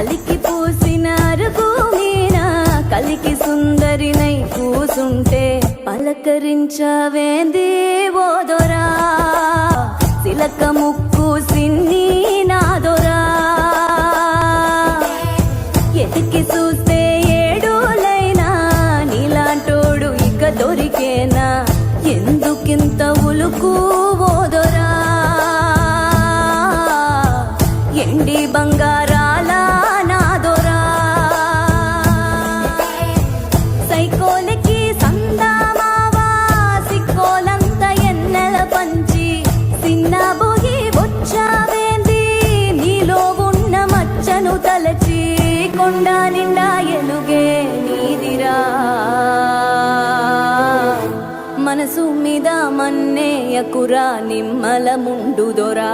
అలికి పూసిన అరుగు మీన కలికి సుందరినై కూసుంటే పలకరించవేంది ఓదొరా సిలక ముక్కు సిన్ని నాదొరా ఎతికి చూస్తే ఏడులైనా నీలాంటోడు ఇక దొరికేనా ఎందుకింత ఉలుకు ఓదొరా ఎండి బంగారాల నాదొరా సైకోలకి సందామావా సిక్కోలంత ఎన్నెల పంచి సిన్న బొగి వచ్చావేంది నీలో ఉన్న మచ్చను తలచి కొండ నిండా ఎలుగే నీదిరా మనసు మీద మన్నేయకురా నిమ్మల ముండు దొరా